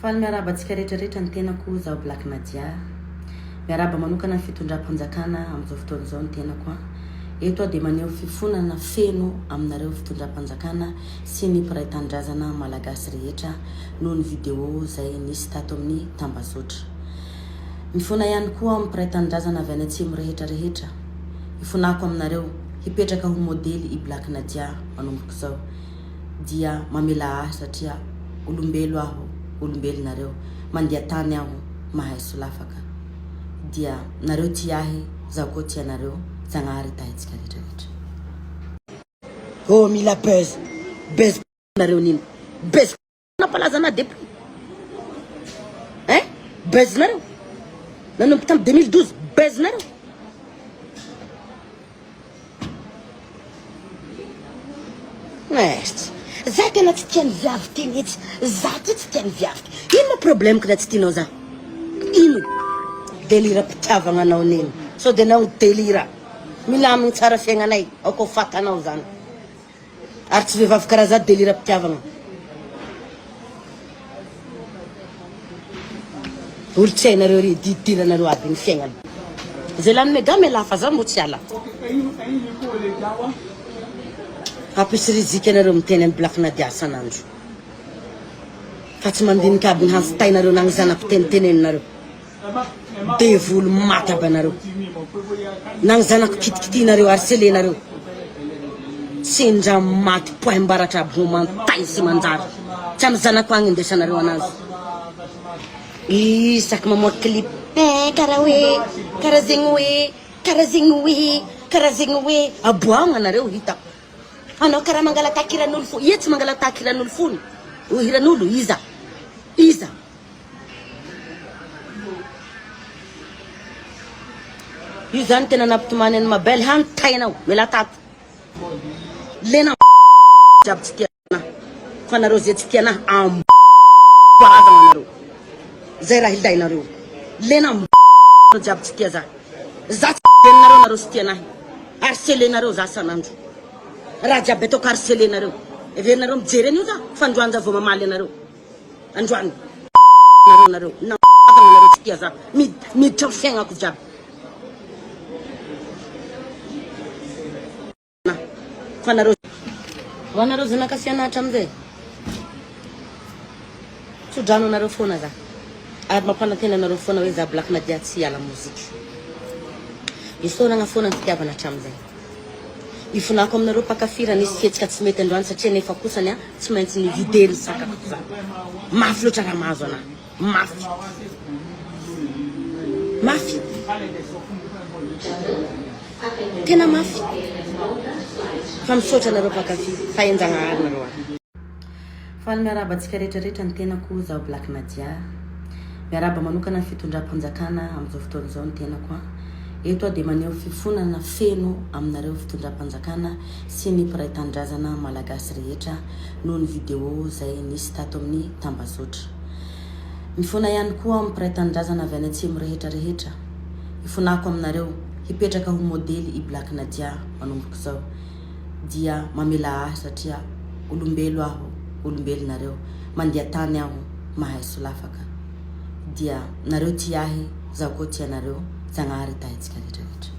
Faly miaraba antsika rehetrarehetra ny tenako zaho Black Nadia. Miaraba manokana fitondram-panjakana amin'izao fotoana izao ny tenako a. Eto a dia maneho fifonana feno aminareo fitondram-panjakana sy ny mpiray tanindrazana malagasy rehetra noho ny vidéo izay nisy tato amin'ny tambazotra. Mifona ihany koa amin'ny mpiray tanindrazana avy any atsimo rehetra rehetra. Ifonako aminareo hipetraka ho modely i Black Nadia manomboka izao dia mamela ahy satria olombelo aho, olombelonareo, mandeha tany aho, mahay solafaka. Dia nareo tia ahy, zaho koa tia nareo, Zagnahary tahintsika rehetrarehetra. Oh mila buzz nareo nini? Buzz napalaza na depuis. Buzz nareo. Nanomboka tamin'ny 2012 buzz nareo. Za tena tsy tia ny viavy ty mihitsy. Za ty tsy tia ny viavy. Ino ma problème ka tsy tianao za? Ino? Delira mpitiavagna anao nini? So de nao delira. Milamigny tsara fiaignanay, ako fatanao zany. Ary tsy vehivavy karaha za delira mpitiavagna. Olo-tsainareo ry didiranareo aby ny fiaignana. Zay lanime game lafa za mo tsy ala. Apisy rizika anareo miteny amin'ny Black Nadia sanandro. Fa tsy mandinika aby ny hansitainareo na ny zanako tenitenenareo. Devolo maty aby anareo. Na ny zanako kitikitinareo harcelenareo. Sendra maty poaimbaratra aby ho mantay sy manjary. Tsy amin'ny zanako agny indesanareo anazy. Isaky mamoaka clip. Karaha hoe, karaha zegny hoe, karaha zegny hoe, karaha zegny hoe. Aboagna anareo hita. Anao karaha mangala takiran'olo fo. Ie tsy mangala takiran'olo fony. O hiran'olo iza. Iza. Io zany tena nampitomany any mabel hantainao mela tato. Lena jiaby tsy tiana. Fa nareo zay tsy tiana ambarazana nareo. Zay raha ilainareo. Lena jiaby tsy tia za. Za tsy tianareo nareo tsy tiana. Harcelenareo za sanandro. Raha jiaby ataoko harcelenareo. Everinareo mijery an'io za fandroanja vao mamaly anareo. Androany nareo na nareo tsy tia za. Miditra fiaignako jiaby. Fanareo wanareo zanakasianatra amizay. Sodrano nareo foana za. Ary mampanantena nareo foana hoe za Black Nadia tsy ala mozika. Isaoragna foana ny fitiavana hatramizay. Ifonako aminareo pakafira nisy fihetsika tsy mety androany satria nefa kosany a tsy maintsy ny vidéo sakako za. Mafy loatra raha mahazo anahy. Mafy. Mafy. Tena mafy. Fa misaotra nareo pakafira. Fa enjagnahary nareo ahy. Faly miaraba antsika rehetrarehetra ny tenako zaho Black Nadia. Miaraba manokana fitondram-panjakana amin'izao fotoana izao ny tenako a. Eto a dia maneho fifonana feno aminareo fitondram-panjakana sy ny mpiray tanindrazana malagasy rehetra noho ny vidéo izay nisy tato amin'ny tambazotra. Mifona ihany koa amin'ny mpiray tanindrazana avy any atsimo rehetra rehetra. Ifonako aminareo hipetraka ho modely i Black Nadia manomboka izao dia mamela ahy satria olombelo aho, olombelonareo, mandeha tany aho, mahay solafaka. Dia nareo tia ahy, zaho koa tia nareo, Zagnahary tahintsika rehetrarehetra.